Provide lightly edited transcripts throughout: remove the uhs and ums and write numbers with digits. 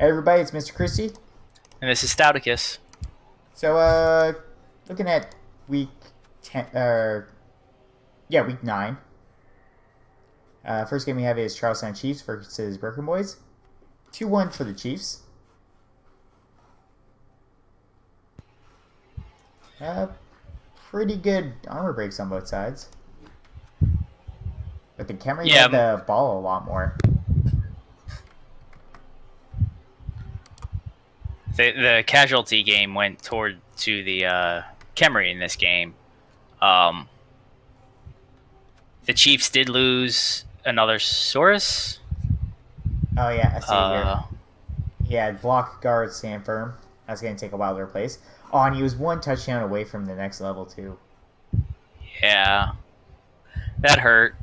Hey everybody, it's Mr. Christie. And this is Stouticus. So, looking at week 10, week 9. First game we have is Charlestown Chiefs versus Brooklyn Boys. 2-1 for the Chiefs. Uh, Pretty good armor breaks on both sides. But the Camry Yeah, had the ball a lot more. the casualty game went to the Camry in this game. Um, the Chiefs did lose another Saurus. Oh yeah, I see it here. Uh, He had block guard stand firm. That's going to take a while to replace. Oh, and he was one touchdown away from the next level too. yeah, that hurt.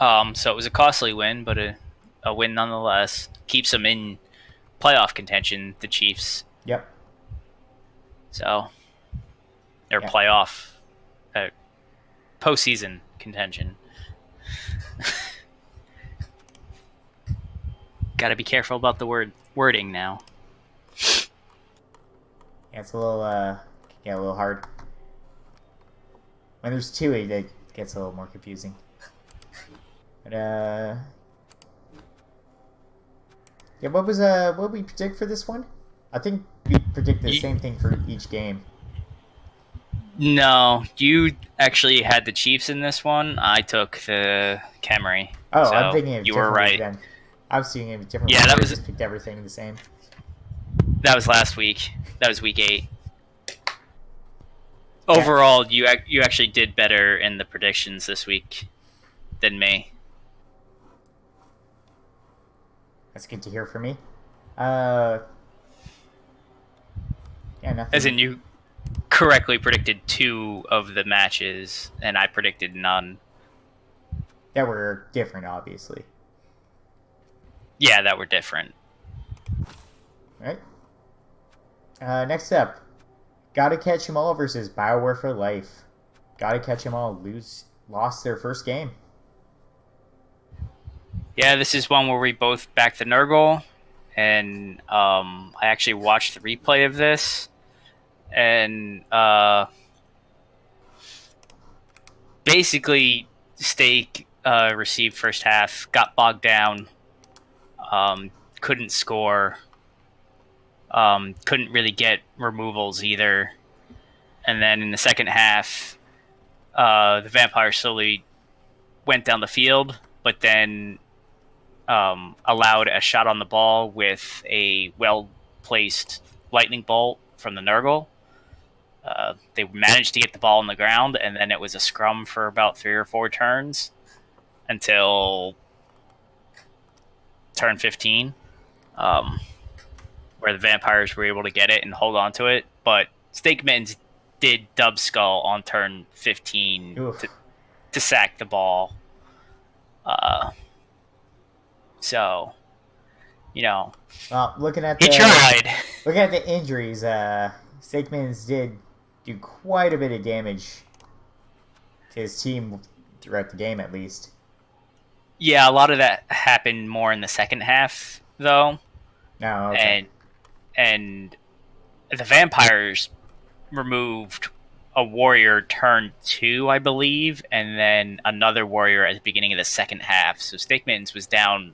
So it was a costly win, but a win nonetheless. Keeps them in playoff contention, the Chiefs. Yep. So they're Yeah. playoff, postseason contention. Got to be careful about the wording now. Yeah, it's a little hard. When there's two, it gets a little more confusing. But yeah, what we predict for this one? I think we predict the same thing for each game. No, you actually had the Chiefs in this one. I took the Camry. Oh, I'm So thinking of you were different week right. then. I was seeing it different Yeah, week. that I was just picked everything the same. last week. That was week 8. Yeah, Overall, you actually did better in the predictions this week than me. that's good to hear for me. Uh, yeah, As nothing. in, you correctly predicted 2 of the matches, and I predicted none. That were different, obviously. Yeah, that were different. All right. Next up, Gotta Catch 'Em All versus Bioware for Life. Gotta Catch 'Em All lost their first game. Yeah, this is one where we both backed the Nurgle, and I actually watched the replay of this, and basically Steak received first half, got bogged down, couldn't score, couldn't really get removals either, and then in the second half, the Vampire slowly went down the field, but then allowed a shot on the ball with a well-placed lightning bolt from the Nurgle. They managed to get the ball on the ground, and then it was a scrum for about 3 or 4 turns until turn 15, um, where the Vampires were able to get it and hold on to it. But Steak Mittens did dub skull on turn 15 Oof. to sack the ball. So, you know, Well, he tried. looking at the injuries, Steakman's did do quite a bit of damage to his team throughout the game, at least. Yeah, a lot of that happened more in the second half, though, No, okay. and the Vampires removed a warrior turn 2, I believe, and then another warrior at the beginning of the second half. So Stickmans was down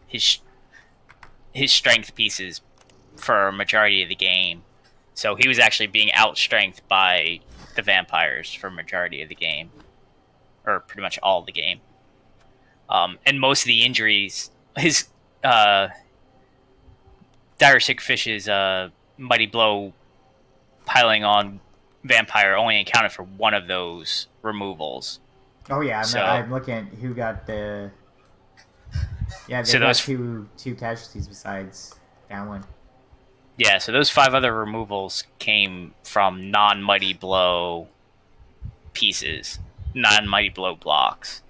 his strength pieces for a majority of the game. So he was actually being outstrengthed by the Vampires for a majority of the game, or pretty much all of the game. And most of the injuries, his Dire Sickfish's Mighty Blow piling on Vampire only accounted for one of those removals. Oh yeah, So, I'm looking at who got the. Yeah, they so got those, two casualties besides that one. yeah, so those 5 other removals came from non-Mighty Blow pieces, non-Mighty Blow blocks,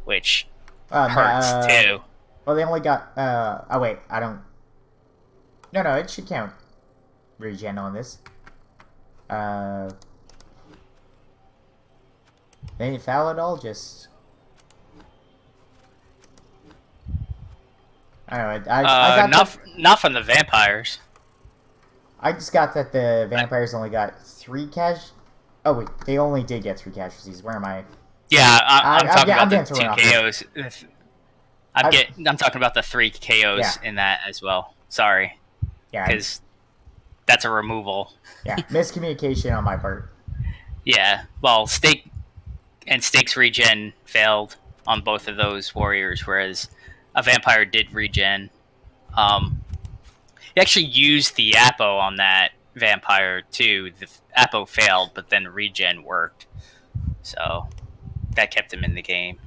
which No, hurts too. well, they only got. Oh wait, I don't. No, it should count. Regen on this. Uh, they didn't foul at all. Just I don't know. I got that. Not from the vampires. I just got that the vampires only got 3 Oh wait, they only did get 3 casualties. Where am I? Yeah, I'm talking I'm about the getting thrown two off here. KOs. I I'm talking about the 3 yeah KOs in that as well. Sorry, yeah because that's a removal. yeah miscommunication on my part. Yeah, well, Stake's regen failed on both of those warriors, whereas a vampire did regen. Um, he actually used the Apo on that vampire too. The Apo failed, but then regen worked, so that kept him in the game.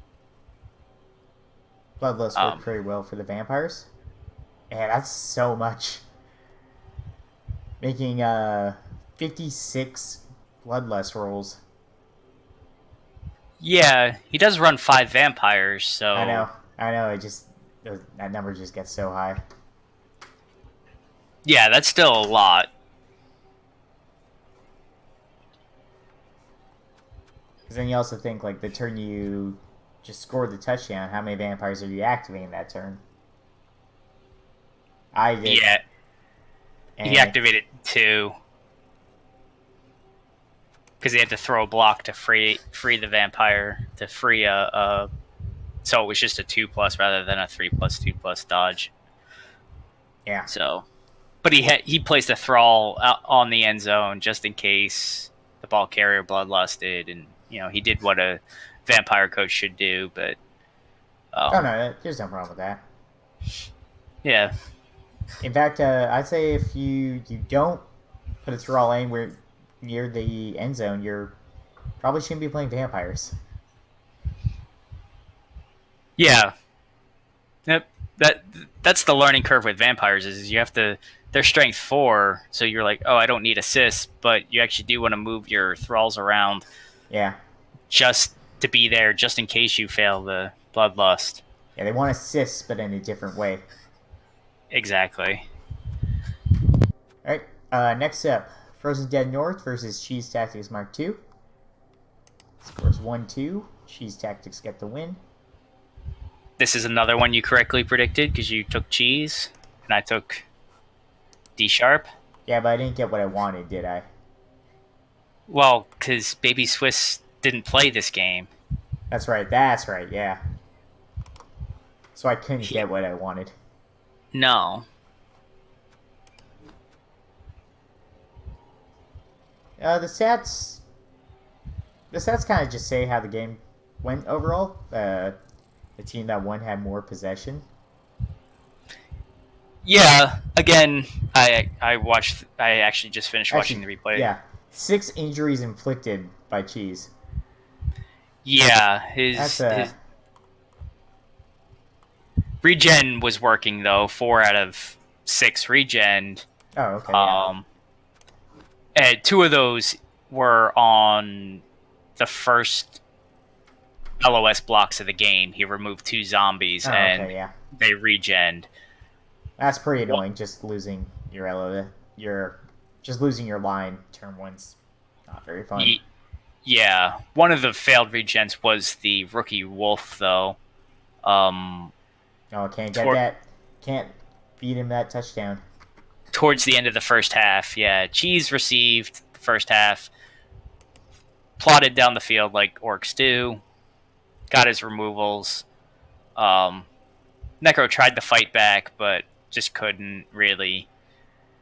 Bloodlust worked Um, pretty well for the vampires. And that's so much. Making 56 bloodlust rolls. yeah, he does run 5 vampires, I so know, I know. It just that number just gets so high. yeah, that's still a lot. Because then you also think like the turn you just scored the touchdown, how many vampires are you activating that turn? I did, Yeah, he and activated 2 because he had to throw a block to free the vampire to free a so it was just a 2+ rather than a 3+2+ dodge. yeah, So, but he placed a thrall out on the end zone just in case the ball carrier bloodlusted, and he did what a vampire coach should do. But oh no, there's no problem with that. yeah, In fact, I'd say if you don't put a thrall anywhere near the end zone, you're probably shouldn't be playing vampires. yeah, yep. That's the learning curve with vampires is you have to. They're strength 4, so you're like, oh, I don't need assists, but you actually do want to move your thralls around Yeah, just to be there, just in case you fail the bloodlust. yeah, they want assists, but in a different way. Exactly. All right, next up, Frozen Dead North versus Cheese Tactics Mark II. Scores 1-2. Cheese Tactics get the win. This is another one you correctly predicted because you took cheese and I took D sharp. Yeah, but I didn't get what I wanted, did I? Well, because Baby Swiss didn't play this game. That's right. That's right. Yeah. So I couldn't He, get what I wanted. no. The stats. The stats kind of just say how the game went overall. The team that won had more possession. Yeah. Again, I watched. I actually just finished watching Actually, the replay. yeah, 6 injuries inflicted by Cheese. Yeah, That's his regen was working though. 4 out of 6 regen. Oh, okay, yeah. And 2 of those were on the first LOS blocks of the game. He removed 2 zombies Oh, and okay, yeah. they regened. That's pretty annoying. Just losing your just losing your line. Turn one's not very fun. Yeah, one of the failed regens was the rookie wolf, though. Oh, can't get that. Can't beat him that touchdown. Towards the end of the first half, yeah, Cheese received the first half, plotted down the field like orcs do, got his removals. Necro tried to fight back, but just couldn't really.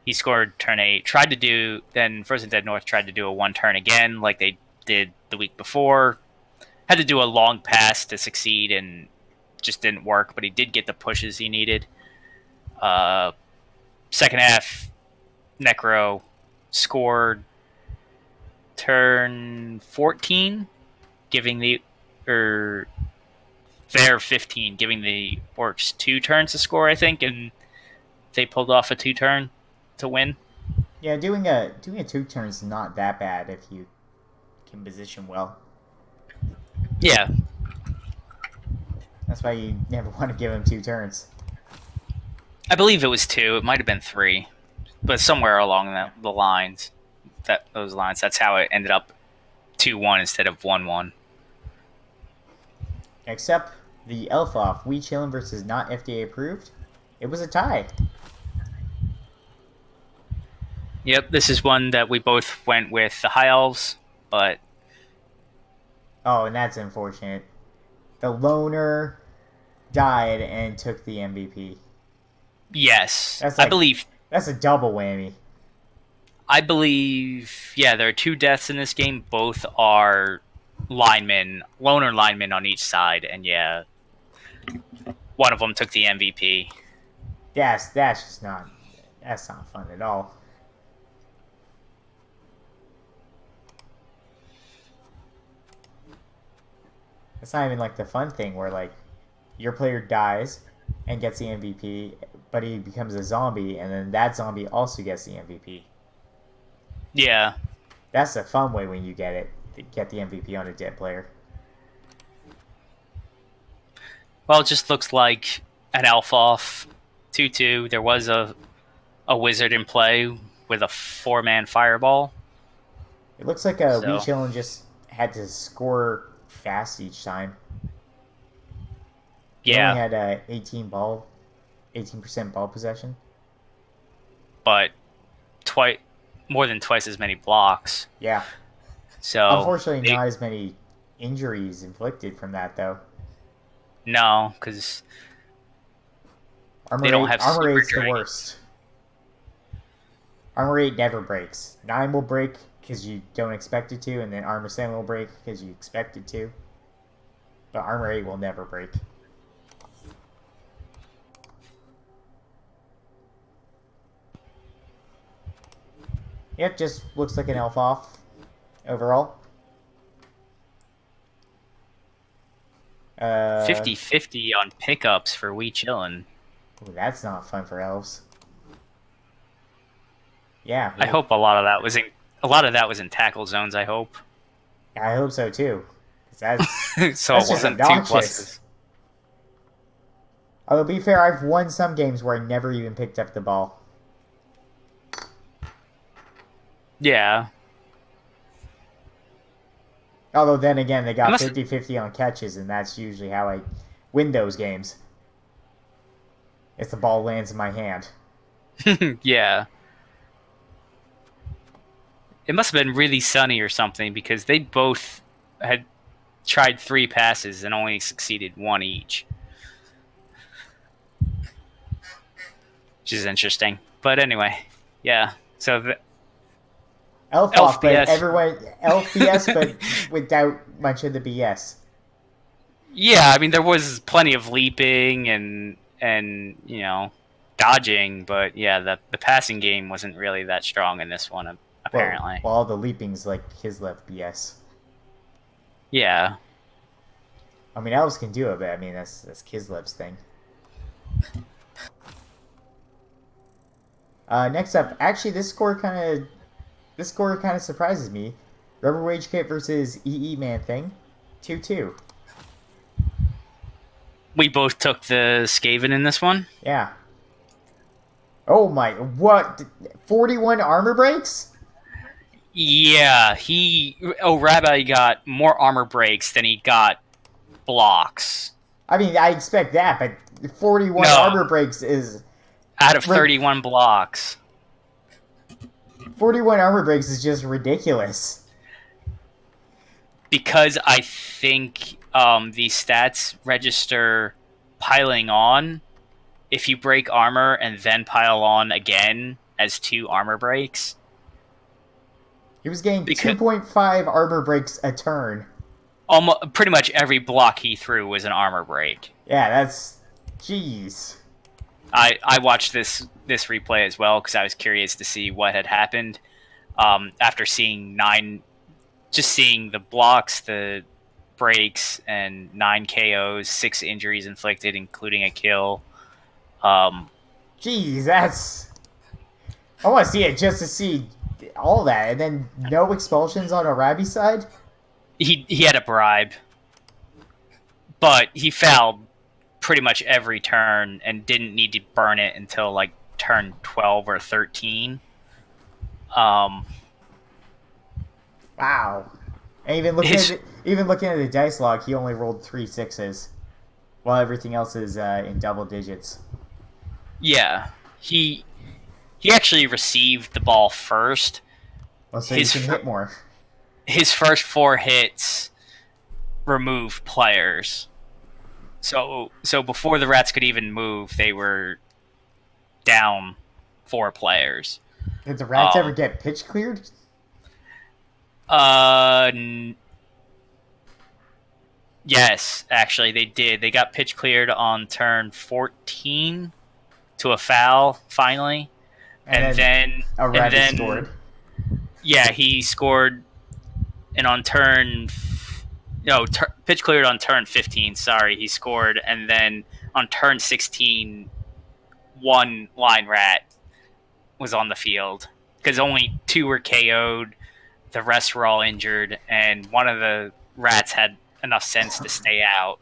He scored turn 8, tried to do, then Frozen Dead North tried to do a 1 turn again, like they did the week before. Had to do a long pass to succeed and just didn't work, but he did get the pushes he needed. Second half, Necro scored turn 14, giving the or their 15, giving the Orcs 2 turns to score, I think, and they pulled off a 2 turn to win. Yeah, doing a 2 turn is not that bad if you can position well. Yeah. That's why you never want to give him 2 turns. I believe it was 2. It might have been 3, but somewhere along the lines, those lines. That's how it ended up 2-1 instead of 1-1. Next up, the Elf Off. We Chillin' versus Not FDA Approved. It was a tie. Yep, this is one that we both went with the High Elves, but Oh, and that's unfortunate. The loner died and took the MVP. yes, That's like that's a double whammy. yeah, there are two deaths in this game. Both are loner linemen on each side, and yeah, one of them took the MVP. That's just not that's not fun at all. It's not even like the fun thing where like your player dies and gets the MVP, but he becomes a zombie, and then that zombie also gets the MVP. Yeah. That's the fun way when you get it, to get the MVP on a dead player. Well, it just looks like an elf off 2-2. There was a wizard in play with a 4-man fireball. It looks like Wee Chillin just had to score fast each time. He only had 18% ball possession. But more than twice as many blocks. Yeah. So unfortunately, not as many injuries inflicted from that though. No, because they don't have Armor 8's the worst. Armor 8 never breaks. 9 will break because you don't expect it to, and then Armor 7 will break because you expect it to. But Armor 8 will never break. Yep, just looks like an elf off overall. 50-50 on pickups for Wee Chillin'. Ooh, that's not fun for elves. Yeah. I hope a lot of that was in tackle zones, I hope. I hope so too. That's so that's it wasn't just 2 obnoxious. pluses. Although, to be fair, I've won some games where I never even picked up the ball. Yeah. Although, then again, they got 50-50 on catches, and that's usually how I win those games. If the ball lands in my hand. Yeah. It must have been really sunny or something, because they both had tried 3 passes and only succeeded 1 each. Which is interesting. But anyway, yeah. So Elf off, but everyone elf BS, but without much of the BS. Yeah, I mean there was plenty of leaping and you know dodging, but yeah, the passing game wasn't really that strong in this one apparently. Well, all the leaping's like his left BS. Yeah. I mean, elves can do it, but I mean that's Kislev's thing. Next up, actually, this score kind of surprises me. Rubber Wage Kit versus EE Man Thing, 2-2. We both took the Skaven in this one. Yeah. Oh my! What? 41 armor breaks? Yeah, Rabbi got more armor breaks than he got blocks. I mean, I expect that, but 41 armor breaks is out of 31 blocks. 41 armor breaks is just ridiculous. Because I think these stats register piling on. If you break armor and then pile on again as 2 armor breaks. He was getting 2.5 armor breaks a turn. Almost, pretty much every block he threw was an armor break. Yeah, that's... Jeez. I watched this replay as well because I was curious to see what had happened. After seeing seeing the blocks, the breaks, and 9 KOs, 6 injuries inflicted, including a kill. Jeez, that's... I want to see it just to see all that, and then no expulsions on Arabi's side? He had a bribe. But he fouled pretty much every turn and didn't need to burn it until like turn 12 or 13. Wow. And even looking at the dice log, he only rolled 3 6s, while everything else is in double digits. Yeah, he he actually received the ball first. Well, so you His can fir- hit more. his first four hits removed players. So before the rats could even move, they were down four players. Did the rats ever Um, get pitch cleared? uh, yes, actually they did. They got pitch cleared on turn 14 to a foul finally, And and then then a and rabbit then scored. yeah, he scored, and on turn no pitch cleared on turn 15. Sorry, he scored, and then on turn 16, one line rat was on the field because only two were KO'd. The rest were all injured, and one of the rats had enough sense to stay out.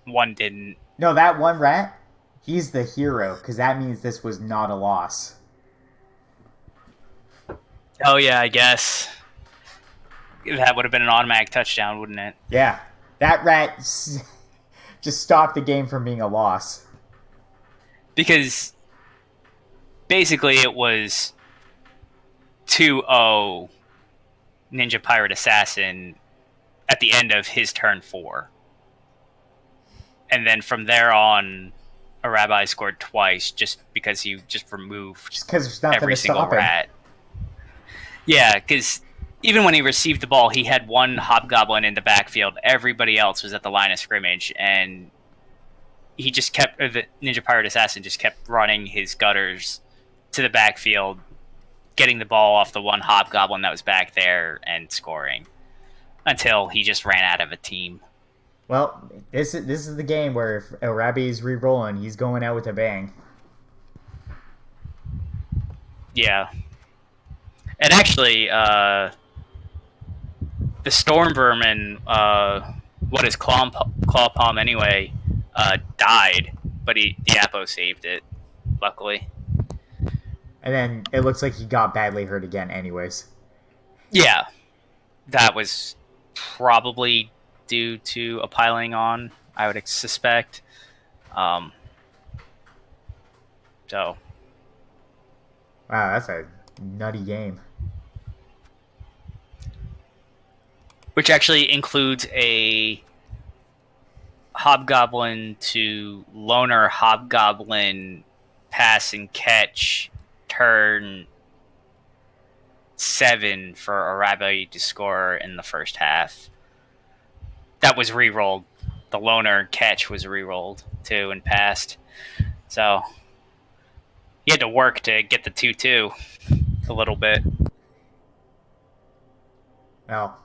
One didn't. No, that one rat, he's the hero because that means this was not a loss. Oh yeah, I guess that would have been an automatic touchdown, wouldn't it? Yeah, that rat just stopped the game from being a loss. Because basically it was 2-0 Ninja Pirate Assassin at the end of his turn 4. And then from there on, a rabbi scored twice just because he just removed Just because there's nothing every to single stop him. rat. Yeah, because even when he received the ball, he had one hobgoblin in the backfield. Everybody else was at the line of scrimmage, and he just kept, or the Ninja Pirate Assassin just kept running his gutters to the backfield, getting the ball off the one hobgoblin that was back there and scoring until he just ran out of a team. Well, this is the game where if Arabi is re-rolling, he's going out with a bang. Yeah. And actually, the Storm Vermin, what is Claw Palm anyway, died, but the Apo saved it, luckily. And then it looks like he got badly hurt again, anyways. Yeah, that was probably due to a piling on, I would suspect. Um, so, Wow, that's a nutty game. which actually includes a Hobgoblin to Loner Hobgoblin pass and catch turn 7 for Arabi to score in the first half. That was re-rolled. The Loner catch was re-rolled too and passed. So he had to work to get the 2-2 a little bit. Well,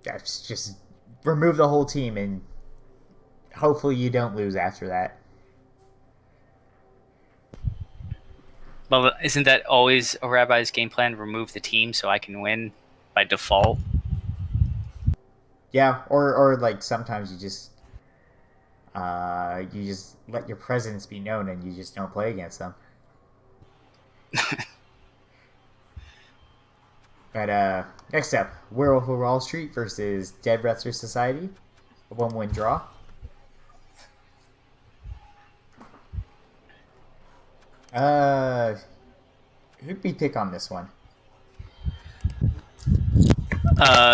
that's just remove the whole team and hopefully you don't lose after that. Well, isn't that always a rabbi's game plan? Remove the team so I can win by default. Yeah, or like sometimes you just let your presence be known and you just don't play against them. But next up, Werewolf of Wall Street versus Dead Wrestler Society, a 1-1 draw. Uh, who'd we pick on this one?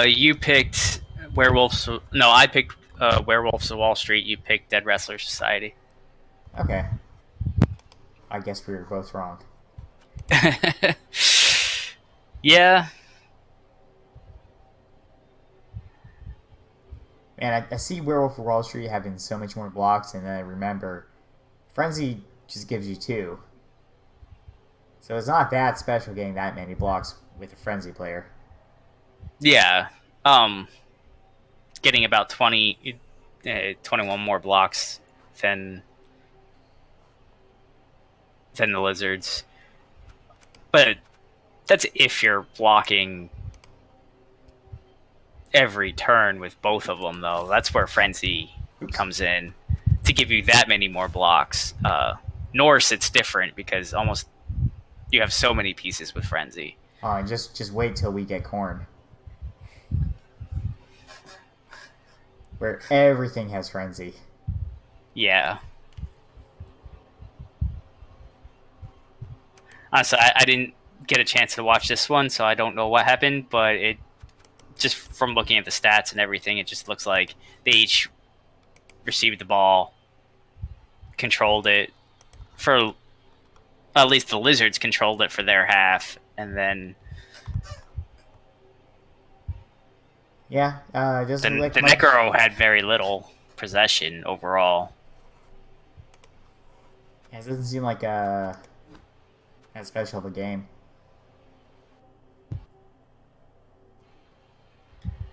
You picked Werewolves. No, I picked Werewolves of Wall Street. You picked Dead Wrestler Society. Okay, I guess we were both wrong. Yeah. Man, I see Werewolf of Wall Street having so much more blocks, and then I remember Frenzy just gives you 2. So it's not that special getting that many blocks with a Frenzy player. Yeah. Getting about 21 more blocks than the lizards. But that's if you're blocking every turn with both of them, though. That's where Frenzy Oops. comes in to give you that many more blocks. Norse, it's different because almost you have so many pieces with Frenzy. Oh, and just wait till we get Corn, where everything has Frenzy. Yeah. Honestly, I didn't get a chance to watch this one, so I don't know what happened. But it just from looking at the stats and everything, it just looks like they each received the ball, controlled it for at least the Lizards controlled it for their half, and then Yeah, it doesn't look like the much. Necro had very little possession overall. It doesn't seem like as special of a game.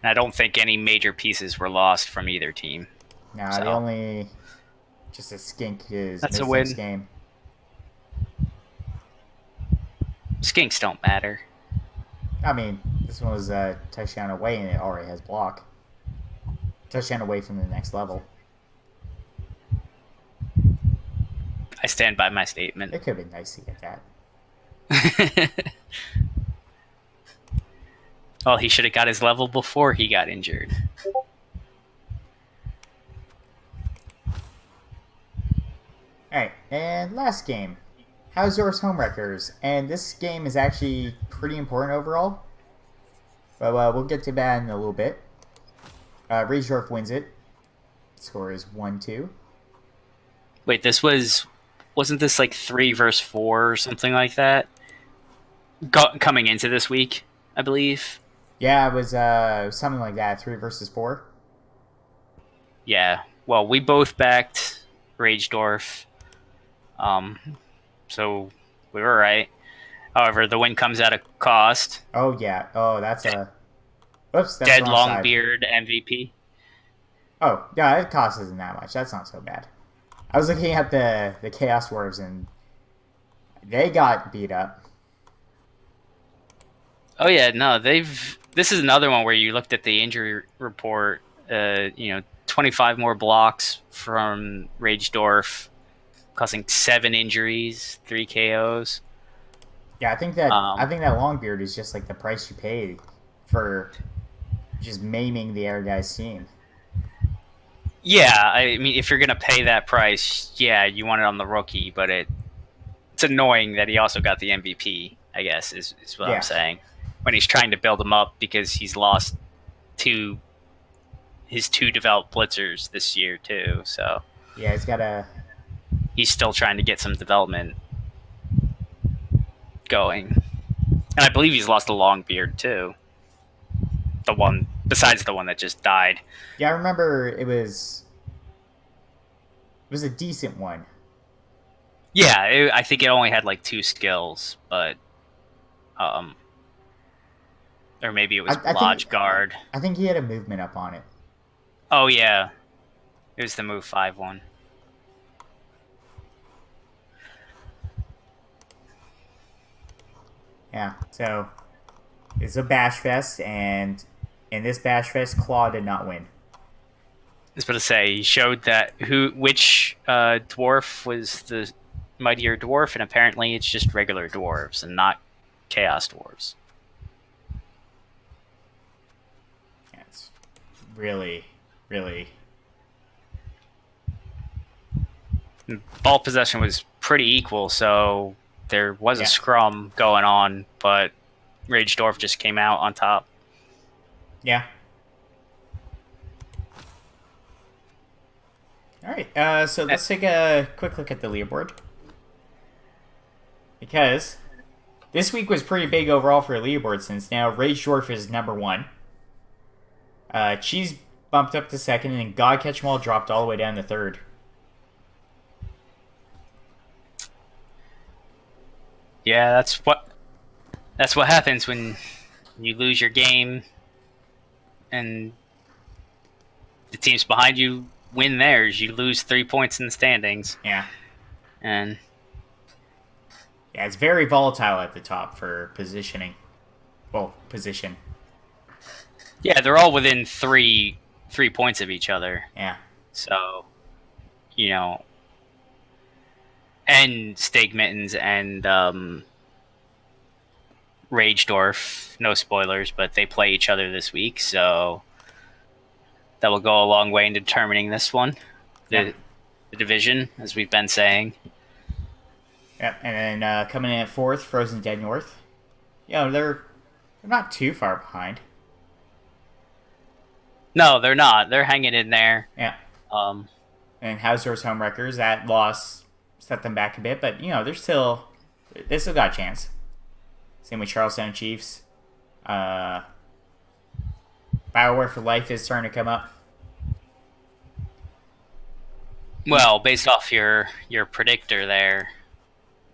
And I don't think any major pieces were lost from either team. Nah, the So only just a skink is that's a missed this win. game. Skinks don't matter. I mean, this one was a touchdown away, and it already has block. Touchdown away from the next level. I stand by my statement. It could have been nice to get that. Well, he should have got his level before he got injured. Alright, and last game. How's yours, Homewreckers? And this game is actually pretty important overall. But we'll get to that in a little bit. Reesdorf wins it. Score is 1-2. Wait, wasn't this like 3 versus 4 or something like that? Coming into this week, I believe. Yeah, it was something like that. 3 versus 4. Yeah. Well, we both backed Ragedorf. So we were right. However, the win comes at a cost. Oh, yeah. Oh, that's a... Oops, that's the Dead wrong side. Longbeard MVP. Oh, yeah, it cost isn't that much. That's not so bad. I was looking at the Chaos Dwarves, and they got beat up. Oh yeah, no, this is another one where you looked at the injury report. 25 more blocks from Ragedorf, causing 7 injuries, 3 KOs. Yeah, I think that Longbeard is just like the price you pay for just maiming the air guy's team. Yeah, I mean, if you're gonna pay that price, yeah, you want it on the rookie, but it's annoying that he also got the MVP. I guess is what I'm saying. When he's trying to build him up because he's lost his 2 developed blitzers this year too. So yeah, he's still trying to get some development going, and I believe he's lost a Longbeard too. The one besides the one that just died. Yeah, I remember it was a decent one. Yeah, I think it only had like 2 skills, but or maybe it was Lodge Guard. I think he had a movement up on it. Oh yeah, it was the move 5 one. Yeah, so it's a bash fest, and in this bash fest, Claw did not win. I was about to say he showed that which dwarf was the mightier dwarf, and apparently it's just regular dwarves and not chaos dwarves. Yeah, it's really, really. Ball possession was pretty equal, so there was a scrum going on, but Ragedorf just came out on top. Yeah. All right, so let's take a quick look at the leaderboard. Because this week was pretty big overall for a leaderboard, since now Ragedorf is number 1. Cheese bumped up to 2nd, and God Catch 'Em All dropped all the way down to 3rd. Yeah, that's what happens when you lose your game and the teams behind you win theirs. You lose 3 points in the standings. Yeah. And yeah, it's very volatile at the top for positioning. Well, position. Yeah, they're all within 3 points of each other. Yeah. So, and Steak Mittens and Ragedorf, no spoilers, but they play each other this week, so that will go a long way in determining this one, the division, as we've been saying. Yep. And then coming in at fourth, Frozen Dead North. They're not too far behind. No, they're not. They're hanging in there. Yeah. Um, And Housedoors Homewreckers, that loss set them back a bit, but they still got a chance. Same with Charlestown Chiefs. Uh, Bioware for Life is starting to come up. well, based off your predictor there.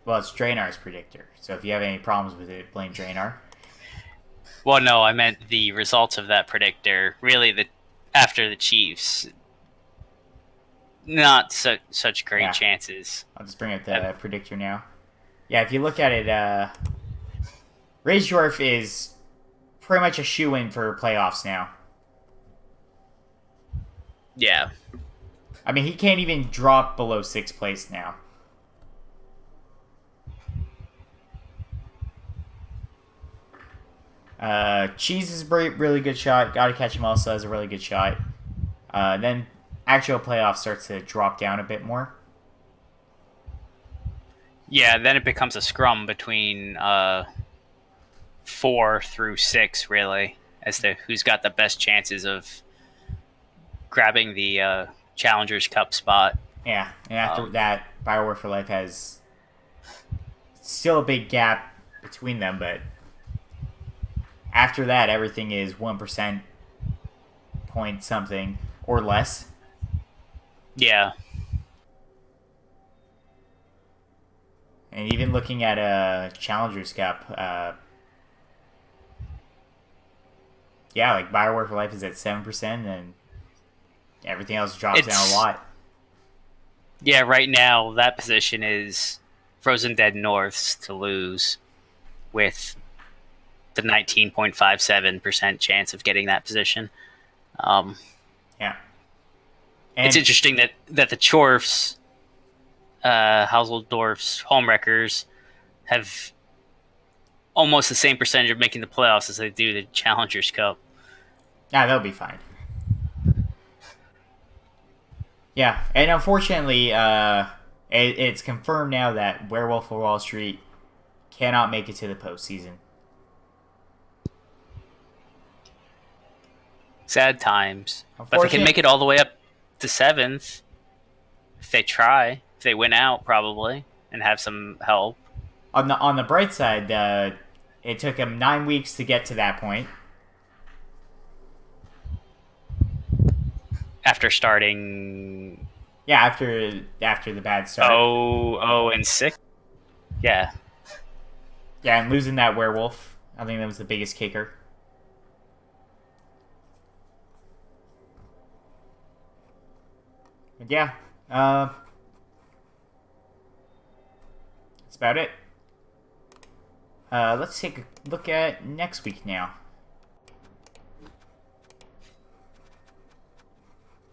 Well, it's Draenar's predictor. So if you have any problems with it, blame Draenor. Well, no, I meant the results of that predictor. Really, the after the Chiefs, not such great Yeah. chances. I'll just bring up the predictor now. Yeah, if you look at it, Raisdorf is pretty much a shoe-in for playoffs now. Yeah. I mean, he can't even drop below 6th place now. Cheese is a really good shot. Gotta Catch Him also has a really good shot. Then actual playoff starts to drop down a bit more. Yeah, then it becomes a scrum between 4 through 6, really, as to who's got the best chances of grabbing the Challengers Cup spot. Yeah, and after that, Bioware for Life has still a big gap between them, but after that, everything is 1% point something or less. Yeah. And even looking at a Challengers Cup, like Bioware for Life is at 7%, and everything else drops down a lot. Yeah, right now that position is Frozen Dead North's to lose, with the 19.57% chance of getting that position. Yeah. And it's interesting that the Chorfs, Hausdorff's Homewreckers, have almost the same percentage of making the playoffs as they do the Challengers Cup. Yeah, they'll be fine. Yeah, and unfortunately, it's confirmed now that Werewolf of Wall Street cannot make it to the postseason. Sad times. But they can make it all the way up to 7th if they try. If they win out, probably, and have some help. On the bright side, it took them 9 weeks to get to that point. After starting... Yeah, after the bad start. 0-6? Yeah. Yeah, and losing that werewolf, I think that was the biggest kicker. But yeah, that's about it. Let's take a look at next week now.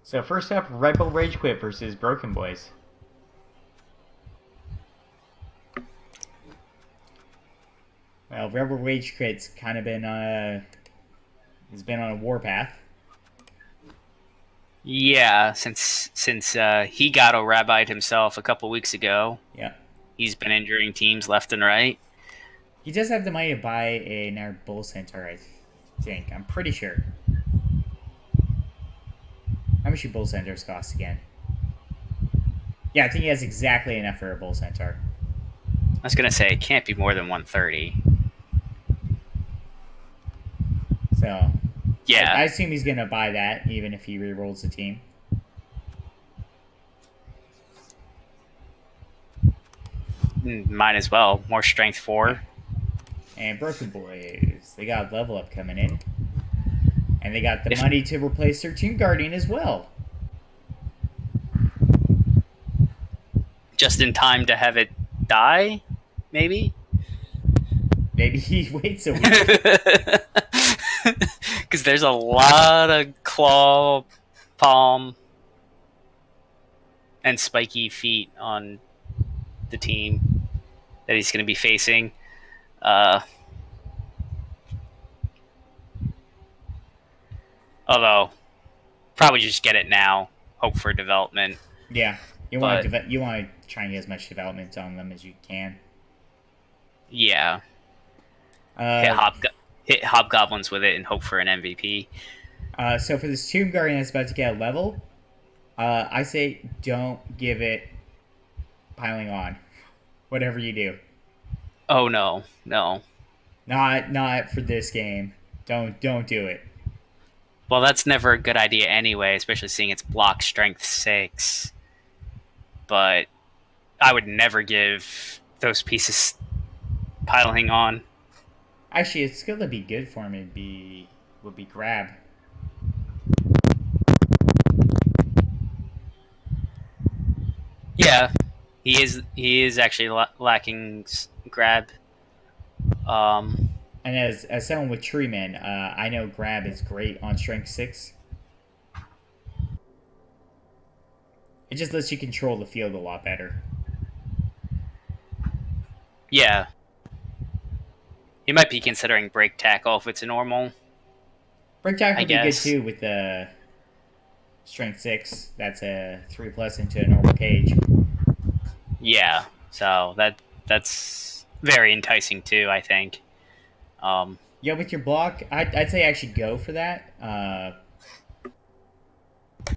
So first up, Red Bull Rage Quit versus Broken Boys. Well, Red Bull Rage Quit's kind of been has been on a warpath. Yeah, since he got a rabbi'd himself a couple weeks ago. Yeah. He's been injuring teams left and right. He does have the money to buy another Bull Centaur, I think. I'm pretty sure. How much do Bull Centaurs cost again? Yeah, I think he has exactly enough for a Bull Centaur. I was gonna say it can't be more than 130. So yeah, I assume he's gonna buy that, even if he re-rolls the team. Might as well. More strength 4. And Broken Boys, they got level up coming in. And they got the money to replace their Tomb Guardian as well. Just in time to have it die, maybe? Maybe he waits a week. Because there's a lot of claw, palm, and spiky feet on the team that he's going to be facing. Although, probably just get it now. Hope for development. Yeah. But you want to try and get as much development on them as you can. yeah, hit Uh, hit hobgoblins with it and hope for an MVP. so for this Tomb Guardian that's about to get a level, I say don't give it piling on. Whatever you do, Oh no, no. not for this game. Don't do it. Well, that's never a good idea anyway, especially seeing its block strength 6. But I would never give those pieces piling on. Actually, it's gonna be good for him. Would be grab. Yeah, he is actually lacking grab. Um, And as someone with Treeman, I know grab is great on strength 6. It just lets you control the field a lot better. yeah, he might be considering break tackle if it's a normal. Break tackle I would be good guess. too with the strength 6. That's a 3+ into a normal cage. Yeah, so that's very enticing too. I think. Um, Yeah, with your block, I'd say actually go for that.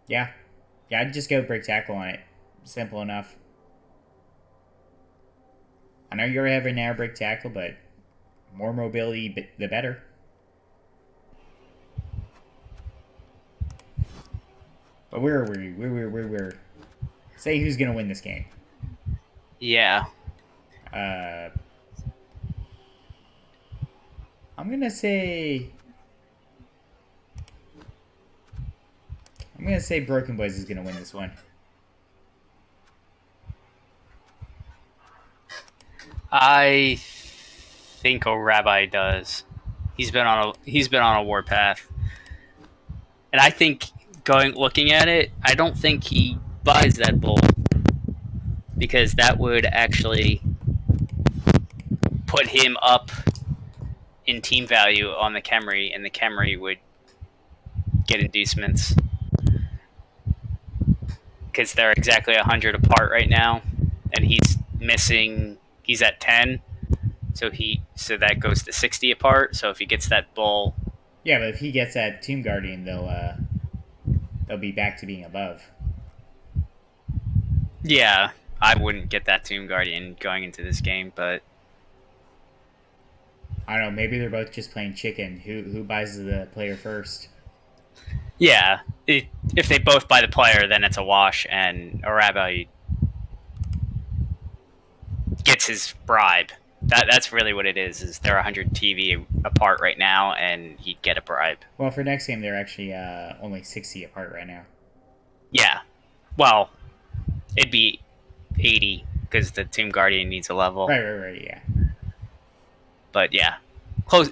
Yeah, yeah, I'd just go break tackle on it. Simple enough. I know you already have a narrow break tackle, but more mobility, the better. But where were we? Where? Say who's gonna win this game. yeah, Uh, I'm gonna say. I'm gonna say Broken Boys is gonna win this one. I think a rabbi does. He's been on a warpath, and I think looking at it, I don't think he buys that bull because that would actually put him up in team value on the Camry, and the Camry would get inducements because they're exactly 100 apart right now, and he's missing. He's at 10, so that goes to 60 apart. So if he gets that bull, Yeah, but if he gets that Tomb Guardian, they'll be back to being above. yeah, I wouldn't get that Tomb Guardian going into this game, but I don't know. Maybe they're both just playing chicken. Who buys the player first? yeah, if they both buy the player, then it's a wash, and Arabi gets his bribe. That's really what it is. Is they're 100 TV apart right now, and he'd get a bribe. Well, for next game, they're actually only 60 apart right now. Yeah, well, it'd be 80 because the Tomb Guardian needs a level. Right. Yeah. But yeah, close.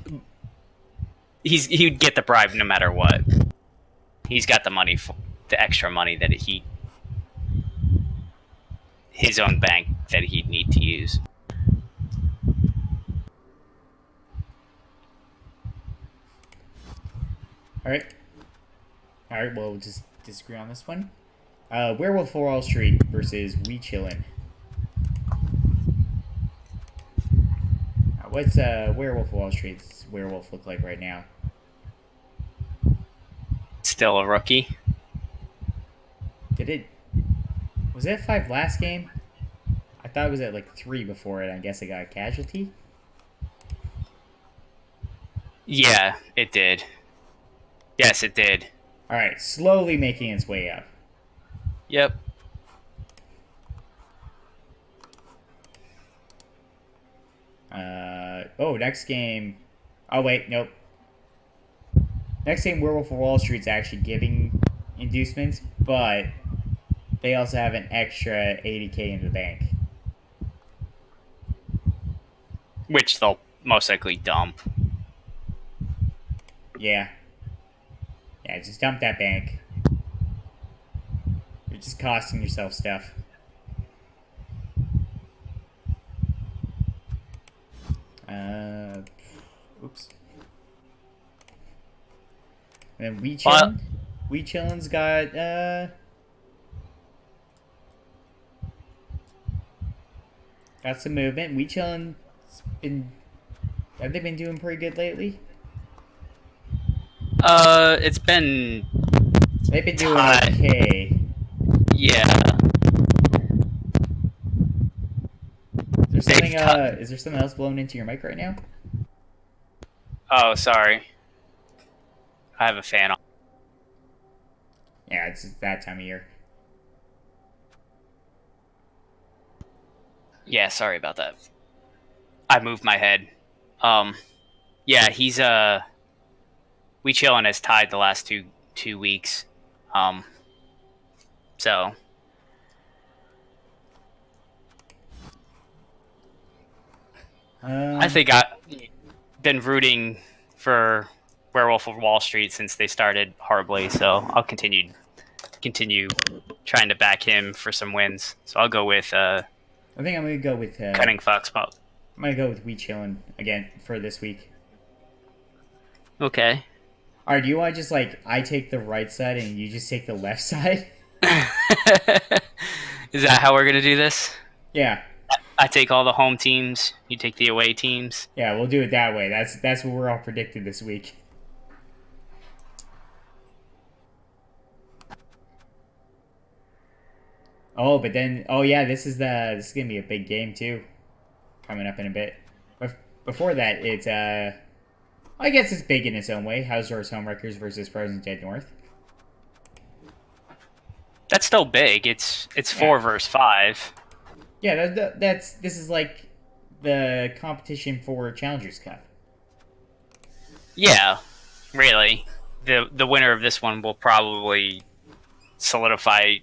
He'd get the bribe no matter what. He's got the money, the extra money that his own bank that he'd need to use. All right. All right. Well, we'll just disagree on this one. Werewolf for Wall Street versus We Chillin'. What's Werewolf of Wall Street's werewolf look like right now? Still a rookie. Did it? Was it 5 last game? I thought it was at like 3 before it. I guess it got a casualty. Yeah, it did. Yes, it did. All right, slowly making its way up. Yep. Next game. Oh wait, nope. Next game, Werewolf of Wall Street's actually giving inducements, but they also have an extra 80K in the bank. Which they'll most likely dump. Yeah. Yeah, just dump that bank. You're just costing yourself stuff. Oops. And then We Chillin'. We Chillin's got Got some movement. We chillin' been have they been doing pretty good lately? It's been They've been doing tight. okay. Yeah, they've. Is there something else blowing into your mic right now? Oh, sorry. I have a fan on. Yeah, it's that time of year. Yeah, sorry about that. I moved my head. Um, yeah, he's we chillin' has tied the last two weeks. Um, so I Um think I've been rooting for Werewolf of Wall Street since they started horribly. So I'll continue trying to back him for some wins. So I'll go with I think Cunning Fox Pop. I'm gonna go with We Chillin' again for this week. Okay. Alright, do you want to just like I take the right side and you just take the left side? Is that how we're gonna do this? Yeah, I take all the home teams. You take the away teams. yeah, we'll do it that way. That's what we're all predicted this week. Oh, but then yeah, this is gonna be a big game too, coming up in a bit. But before that, it's I guess it's big in its own way. Hausdorff's Homewreckers versus Frozen Dead North. That's still big. It's Yeah, 4 versus 5. yeah, that's this is like the competition for Challengers Cup. Yeah, really. The winner of this one will probably solidify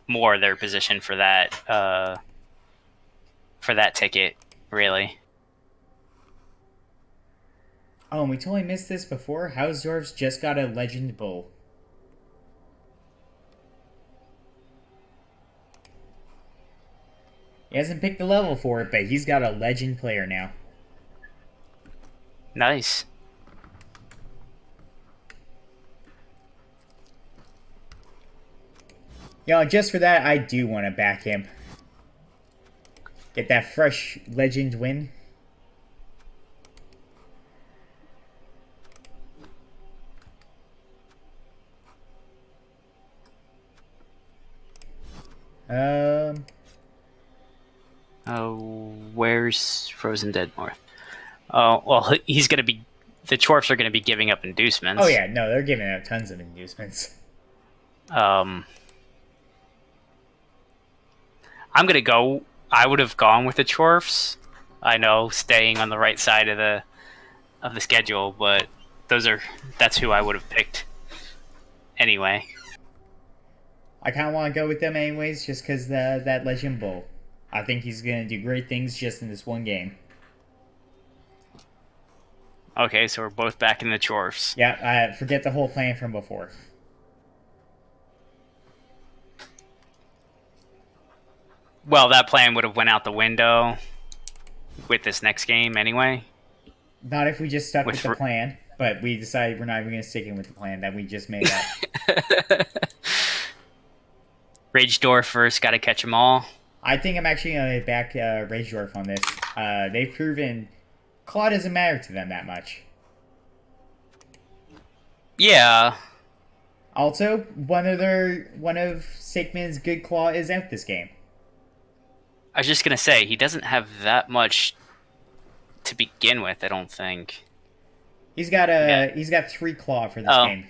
more their position for that ticket. Really. Oh, and we totally missed this before. Hausdorff's just got a Legend Bull. He hasn't picked the level for it, but he's got a Legend player now. Nice. You know, just for that, I do want to back him. Get that fresh Legend win. Um, Oh, where's Frozen Dead North? Oh, well, he's gonna be. The Chorfs are gonna be giving up inducements. oh yeah, no, they're giving out tons of inducements. Um, I'm gonna go. I would have gone with the Chorfs. I know, staying on the right side of the schedule, but that's who I would have picked anyway. I kind of want to go with them anyways, just because that Legend Bull. I think he's gonna do great things just in this one game. Okay, so we're both back in the Chorfs. Yeah, forget the whole plan from before. Well, that plan would have went out the window with this next game anyway. Not if we just stuck with the With plan, but we decided we're not even gonna stick in with the plan that we just made up. Ragedorf first, got to catch them all. I think I'm actually gonna back Rageorf on this. They've proven Claw doesn't matter to them that much. Yeah, Also, one of Sigmund's good claw is out this game. I was just gonna say he doesn't have that much to begin with. I don't think. Yeah. He's got 3 claw for this Oh, game.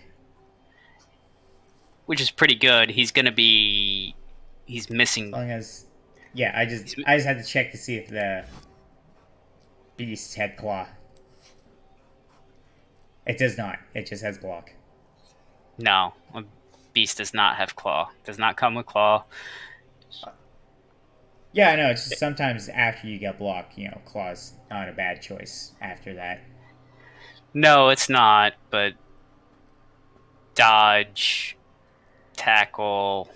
which is pretty good. He's As missing. long as yeah, He's, I just had to check to see if the beast had claw. It does not. It just has block. no, a beast does not have claw. Does not come with claw. Yeah, I know. It's just sometimes after you get block, claw's not a bad choice after that. No, it's not. But dodge, tackle,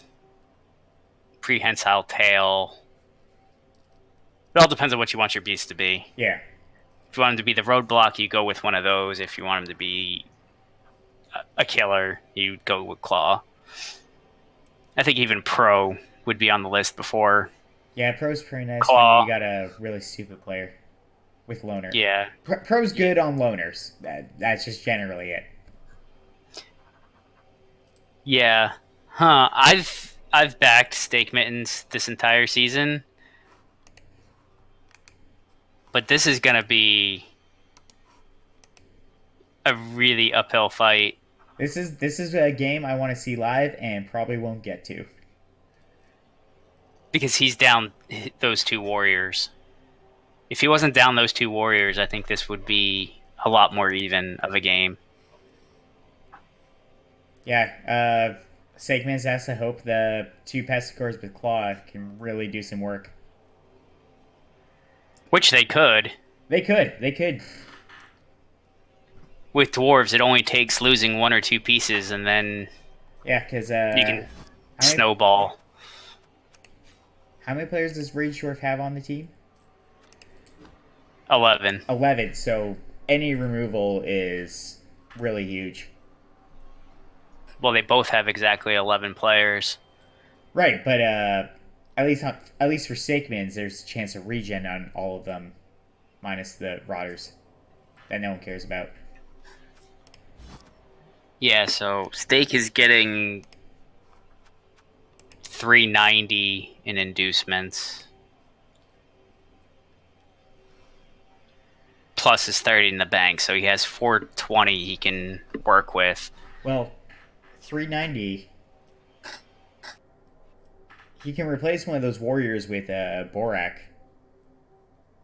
prehensile tail. It all depends on what you want your beast to be. Yeah. If you want him to be the roadblock, you go with one of those. If you want him to be a killer, you go with claw. I think even pro would be on the list before Yeah, pro's pretty nice when you Claw. got a really stupid player with loner. Yeah. Pro's Yeah. good on loners. That's just generally it. Yeah. Huh. I've backed Stake Mittens this entire season, but this is gonna be a really uphill fight This is a game I want to see live and probably won't get to. because he's down those two warriors. If he wasn't down those two warriors, I think this would be a lot more even of a game. Yeah, Segments has to hope the two Pesticores with Claw can really do some work. Which they could. They could. With dwarves, it only takes losing one or two pieces, and then Yeah, because you can how many snowball. how many players does Rage Dwarf have on the team? 11. 11. So any removal is really huge. Well, they both have exactly 11 players. Right, but at least for Stakemans, there's a chance of regen on all of them, minus the Rotters that no one cares about. Yeah, so Stake is getting 390 in inducements. Plus his 30 in the bank, so he has 420 he can work with. Well, 390. He can replace one of those warriors with Borak.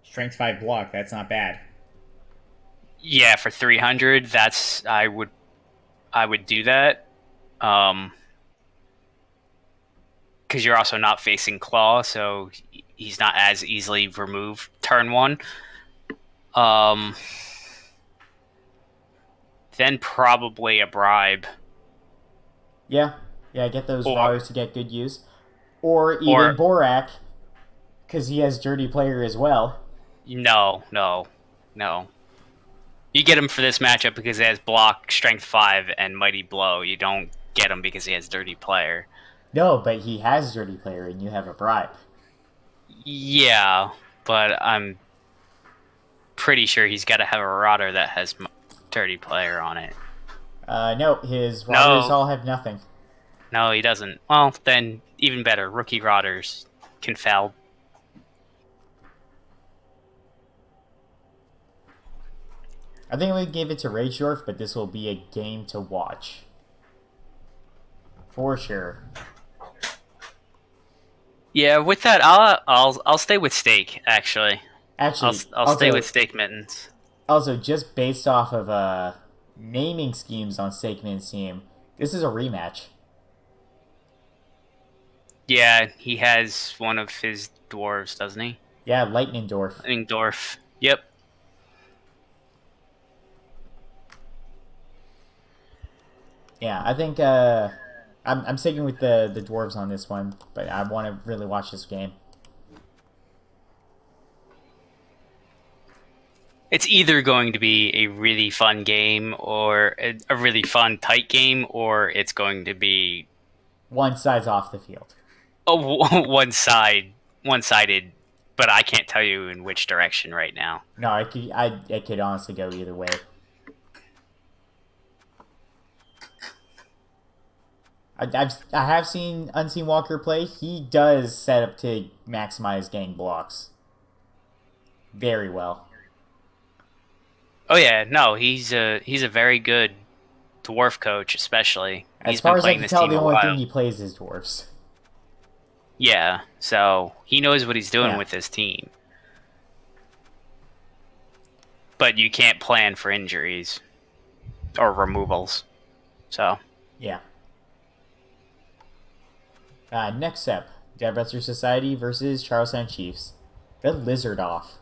Strength 5 block, that's not bad. Yeah, for 300, that's I would do that. Because you're also not facing Claw, so he's not as easily removed turn one. Um, then probably a bribe. Yeah, yeah, get those Or Rotters to get good use. Or or even Borak, because he has Dirty Player as well. no. You get him for this matchup because he has block, strength 5, and mighty blow. You don't get him because he has dirty player. No, but he has Dirty Player and you have a bribe. Yeah, but I'm pretty sure he's got to have a rotter that has dirty player on it. No, his Rotters No, all have nothing. no, he doesn't. Well, then even better. Rookie rotters can foul. I think we give it to Raydorf, but this will be a game to watch. For sure. Yeah, with that, I'll stay with Stake. Actually, Actually, I'll stay with Stake Mittens. also just based off of naming schemes on Steakman's team, this is a rematch. Yeah, he has one of his dwarves, doesn't he? Yeah, Lightning Dwarf. Dwarf. Yep. Yeah, I think I'm sticking with the dwarves on this one, but I want to really watch this game. It's either going to be a really fun game or a really fun tight game, or it's going to be One side's off the field. a one-sided. But I can't tell you in which direction right now. No, it could honestly go either way. I have seen Unseen Walker play. He does set up to maximize gang blocks very well. Oh yeah, no, he's a very good dwarf coach, especially. As He's been far as I playing can this tell, team the a only thing while. he plays is dwarves. Yeah, so he knows what he's doing Yeah. with his team. But you can't plan for injuries or removals. So Yeah. Next up, Dead Wrestler Society versus Charlestown Chiefs. The Lizard Off.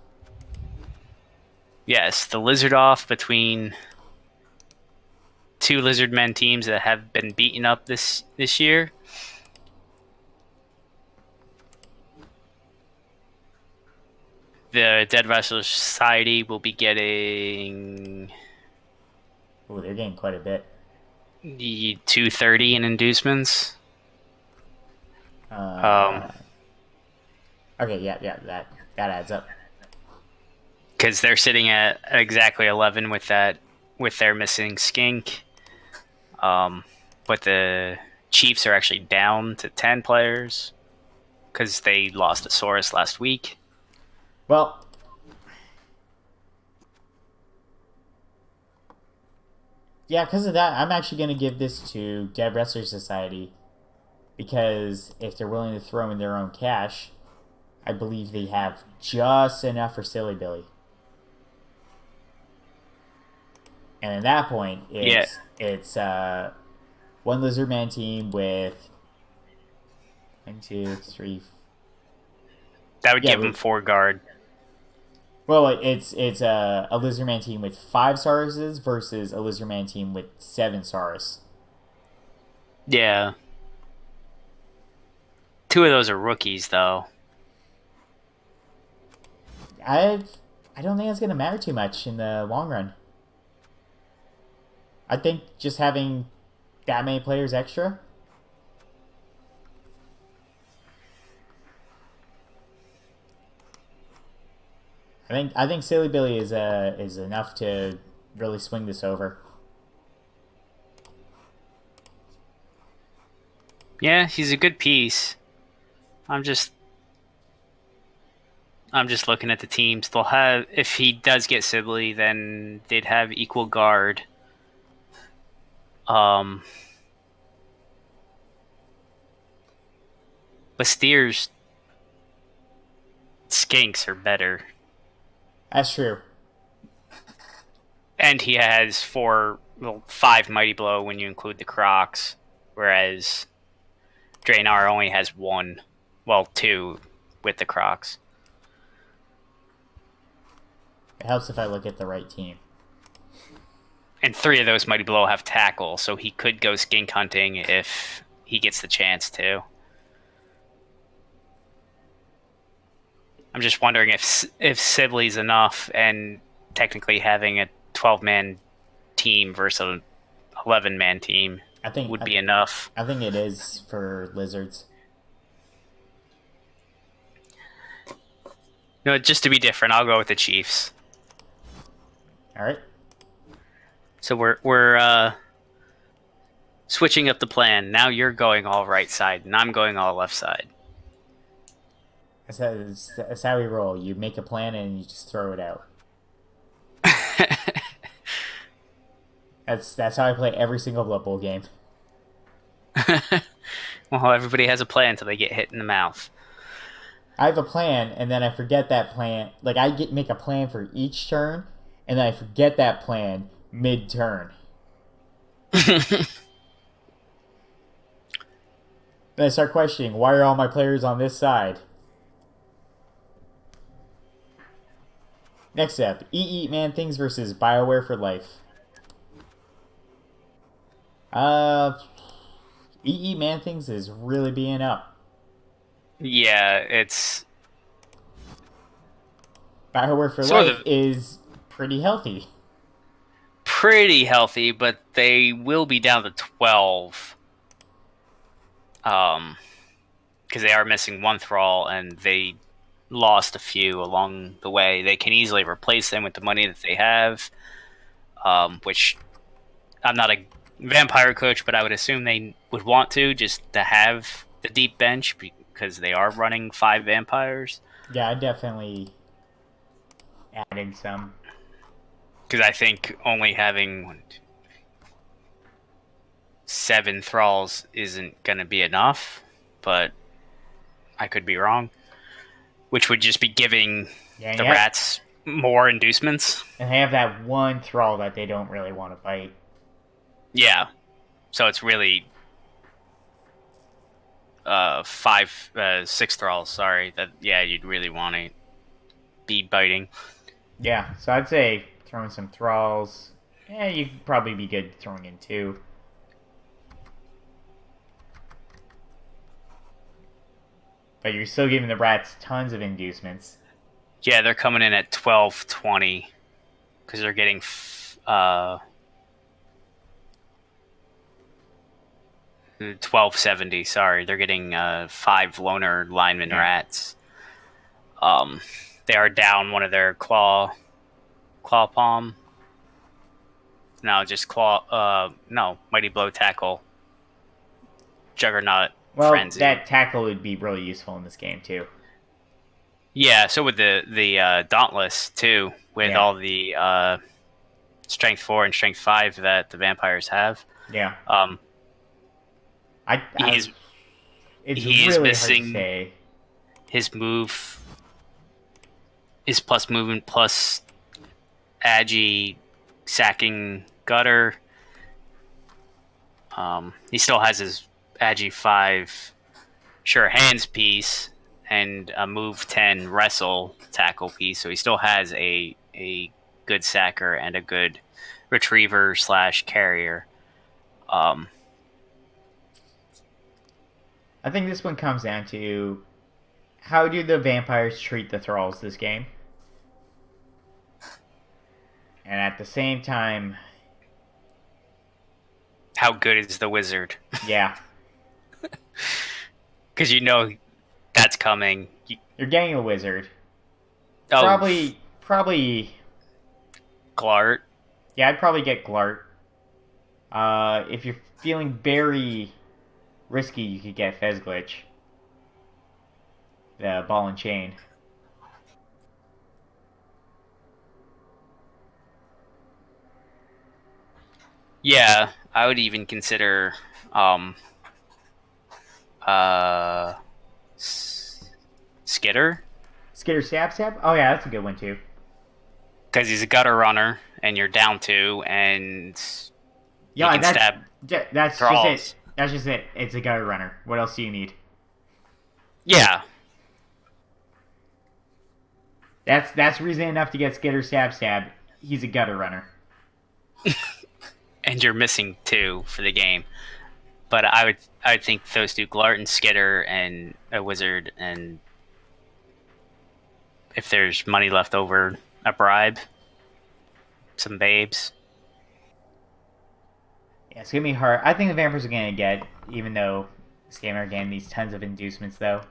yes, the lizard off between two lizard men teams that have been beaten up this year. The Dead Wrestler Society will be getting Ooh, they're getting quite a bit. the 230 in inducements. Uh, Okay, yeah, that adds up. because they're sitting at exactly 11 with their missing skink. Um, but the Chiefs are actually down to 10 players because they lost a Saurus last week. Well, yeah, because of that, I'm actually going to give this to Dead Wrestler Society because if they're willing to throw in their own cash, I believe they have just enough for Silly Billy. And at that point, Yeah, it's one Lizard Man team with one, two, three. that would Yeah, give them 4 guard. well, it's a Lizardman team with 5 Sauruses versus a Lizardman team with 7 Saurus. Yeah. 2 of those are rookies, though. I I don't think it's gonna matter too much in the long run. I think just having that many players extra. I think Silly Billy is enough to really swing this over. Yeah, he's a good piece. I'm just I'm just looking at the teams. They'll have, if he does get Sibley, then they'd have equal guard. Um, Bastier's skinks are better, That's true. and he has 5 Mighty Blow when you include the Crocs, whereas Draenor only has 1, well 2 with the Crocs. It helps if I look at the right team. And 3 of those Mighty Blow have tackle, so he could go skink hunting if he gets the chance to. I'm just wondering if Sibley's enough, and technically having a 12-man team versus an 11-man team I think would I, be enough. I think it is for lizards. No, just to be different, I'll go with the Chiefs. All right. So we're switching up the plan. Now you're going all right side, and I'm going all left side. That's how we roll. You make a plan and you just throw it out. That's how I play every single Blood Bowl game. Well, everybody has a plan until they get hit in the mouth. I have a plan, and then I forget that plan. Like make a plan for each turn, and then I forget that plan mid-turn. Then I start questioning why are all my players on this side. Next up, Eat Man Things versus Bioware for Life. Uh, Eat Man Things is really being up. Yeah, it's Bioware for sort Life of is pretty healthy. pretty healthy, but they will be down to 12. Because they are missing 1 thrall, and they lost a few along the way. They can easily replace them with the money that they have, which I'm not a vampire coach, but I would assume they would want to, just to have the deep bench, because they are running 5 vampires. Yeah, I definitely added some. Because I think only having 7 thralls isn't going to be enough, but I could be wrong. Which would just be giving the rats more inducements. And they have that one thrall that they don't really want to bite. Yeah. So it's really 6 thralls, sorry. That you'd really want to be biting. Yeah, so I'd say throwing some thralls. Yeah, you'd probably be good throwing in 2. But you're still giving the rats tons of inducements. Yeah, they're coming in at 1220 because they're getting 1270. Sorry, they're getting 5 loner lineman rats. Um, they are down one of their claw palm. No, just claw. No, mighty blow tackle. Juggernaut Well, frenzy. that tackle would be really useful in this game too. Yeah, so with the dauntless too, with Yeah, all the strength 4 and strength 5 that the vampires have. yeah. Um, I he's it's he is really hard to missing say. his move. His plus movement plus agi sacking gutter. He still has his agi 5 sure hands piece and a move 10 wrestle tackle piece, so he still has a good sacker and a good retriever slash carrier. Um, I think this one comes down to how do the vampires treat the thralls this game, and at the same time, how good is the wizard? yeah, Because you know that's coming. you're getting a wizard. Oh, Probably, Glart. yeah. I'd probably get Glart. If you're feeling very risky, you could get Fezglitch, the ball and chain. Yeah, I would even consider um uh Skitter Skitter Stab Stab? Oh yeah, that's a good one too. because he's a gutter runner and you're down 2 and he Yeah, can stab that's just it. thralls. That's just it. It's a gutter runner. What else do you need? Yeah, That's reason enough to get Skitter Stab Stab. He's a gutter runner. and you're missing 2 for the game. But I would think those two, Glart and Skitter and a wizard, and if there's money left over, a bribe, some babes. Yeah, it's gonna be hard. I think the vampires are gonna get, even though this game are getting these tons of inducements though.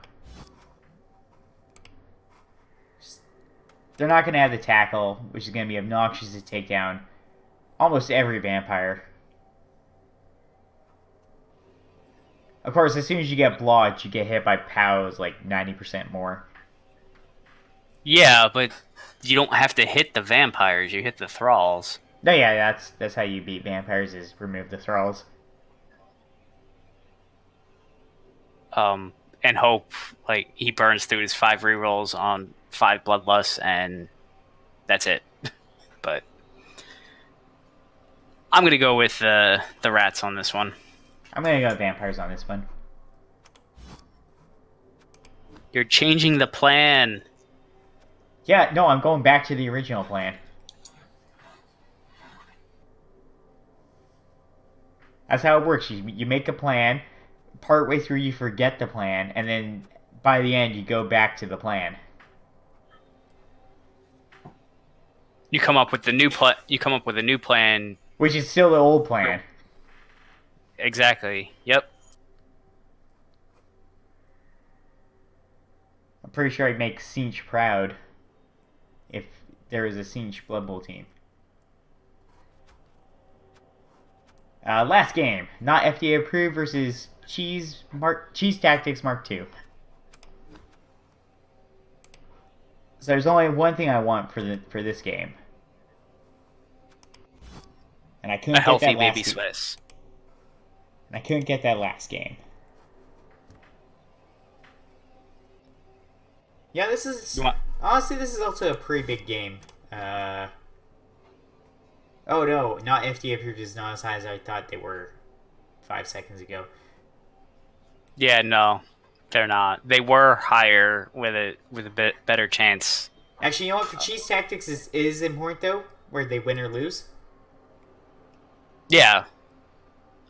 They're not gonna have the tackle, which is gonna be obnoxious to take down almost every vampire. Of course, as soon as you get blocked, you get hit by POWs like 90% more. Yeah, but you don't have to hit the vampires; you hit the thralls. No, yeah, that's how you beat vampires is remove the thralls. And hope like he burns through his 5 rerolls on 5 bloodlusts, and that's it. But I'm gonna go with the rats on this one. I'm gonna go vampires on this one. You're changing the plan. Yeah, no, I'm going back to the original plan. That's how it works. You make a plan, partway through you forget the plan, and then by the end you go back to the plan. You come up with the new plan. You come up with a new plan. Which is still the old plan. Exactly. Yep. I'm pretty sure I'd make Sinch proud if there was a Sinch Blood Bowl team. Last game, not FDA approved versus Cheese Tactics Mark II. So there's only one thing I want for this game, and I couldn't A get healthy that baby last. Swiss. And I couldn't get that last game. Yeah, this is honestly this is also a pretty big game. Oh no, not FDA approved is not as high as I thought they were 5 seconds ago. Yeah, no, they're not. They were higher with a bit better chance. Actually, you know what? For Cheese Tactics is important though, where they win or lose. Yeah,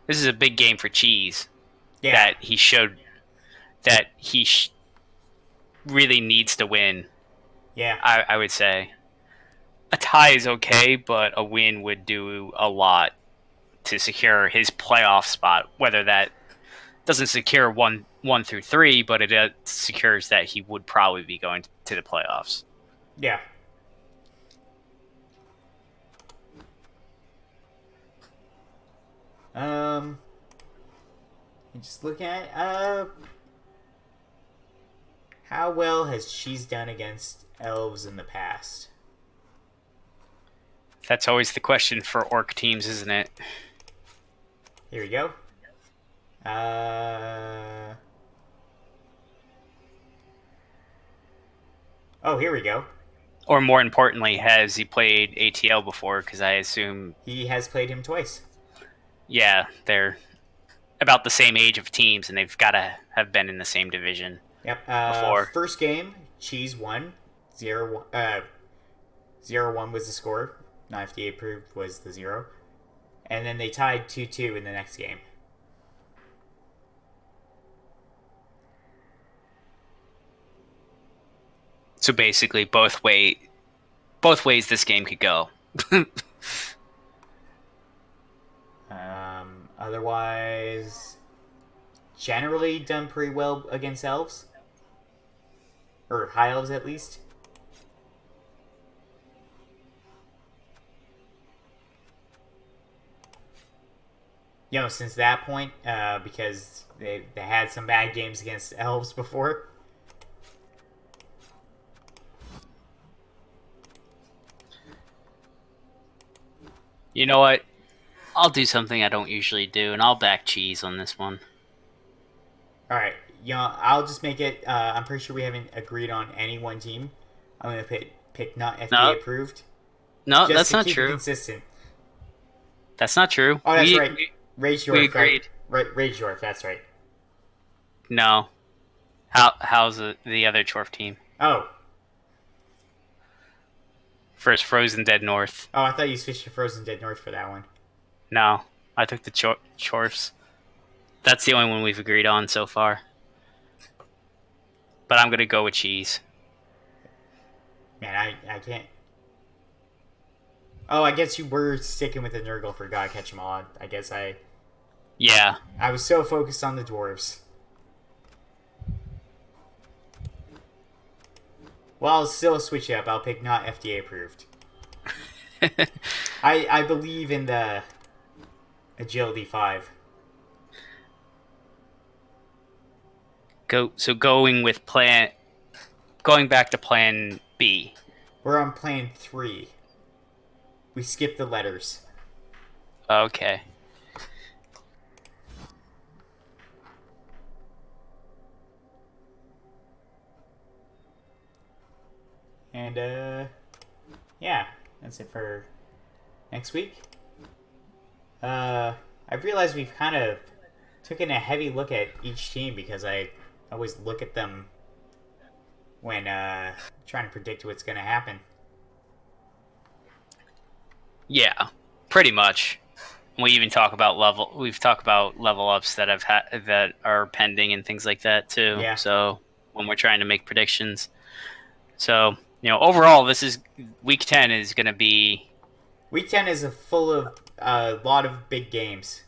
this is a big game for Cheese. Yeah, That he showed that he really needs to win. yeah, I would say a tie is okay, but a win would do a lot to secure his playoff spot. Whether that doesn't secure 1 through 3, but it secures that he would probably be going to the playoffs. Yeah. Um, just looking at how well has Cheese done against elves in the past? That's always the question for orc teams, isn't it? Here we go. Oh, here we go. Or more importantly, has he played ATL before? Because I assume, He has played him twice. yeah, they're about the same age of teams, and they've got to have been in the same division Yep. before. First game, Cheese won. 0-1 was the score. Not FDA approved was the 0. And then they tied 2-2 in the next game. So basically, both ways this game could go. Otherwise, generally done pretty well against elves. Or high elves, at least. Since that point, because they had some bad games against elves before. You know what? I'll do something I don't usually do, and I'll back Cheese on this one. All right, I'll just make it. I'm pretty sure we haven't agreed on any one team. I'm gonna pick not FDA approved. No, Just that's to not keep true. it consistent. That's not true. Oh, that's right. Rage York. We agreed. Rage York. That's right. No. How's the other Chorf team? Oh. First Frozen Dead North. Oh, I thought you switched to Frozen Dead North for that one. No, I took the Chorfs. That's the only one we've agreed on so far. But I'm gonna go with Cheese. Man, I can't. Oh, I guess you were sticking with the Nurgle for God Catch 'Em All. I guess Yeah. I was so focused on the dwarves. Well, I'll still switch it up. I'll pick not FDA approved. I believe in the Agility 5. Going back to plan B. We're on plan 3. We skipped the letters. Okay. And yeah, that's it for next week. I've realized we've kind of taken a heavy look at each team because I always look at them when trying to predict what's going to happen. Yeah, pretty much. We even talk about We've talked about level ups that that are pending and things like that too. Yeah. So when we're trying to make predictions, so overall, this is week 10 is going to be. Week 10 is full of a lot of big games.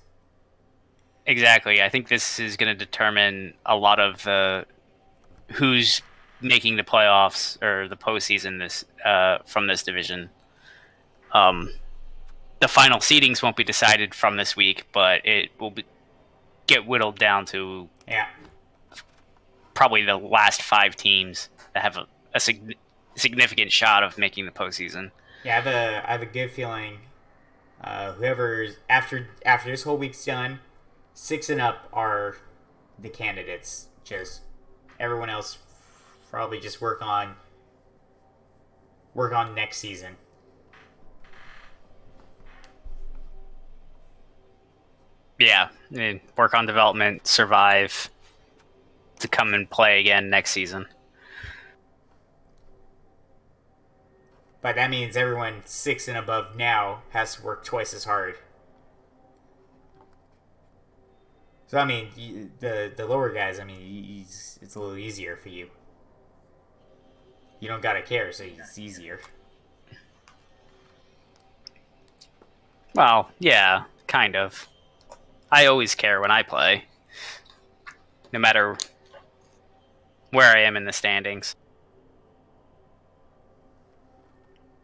Exactly. I think this is going to determine a lot of who's making the playoffs or the postseason from this division. The final seedings won't be decided from this week, but it will get whittled down to probably the last 5 teams that have a significant shot of making the postseason. Yeah, I have a good feeling. Whoever's after this whole week's done, 6 and up are the candidates. Just everyone else probably just work on next season. Yeah, work on development, survive to come and play again next season. But that means everyone 6 and above now has to work twice as hard. So I mean, the lower guys, I mean, it's a little easier for you. You don't gotta care, so it's easier. Well, yeah, kind of. I always care when I play. no matter where I am in the standings.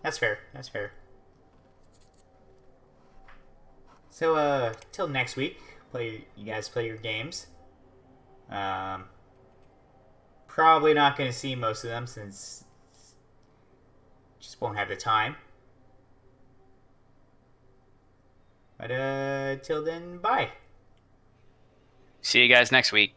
That's fair. That's fair. So, till next week, you guys play your games. Um, probably not going to see most of them since just won't have the time. But till then, bye. See you guys next week.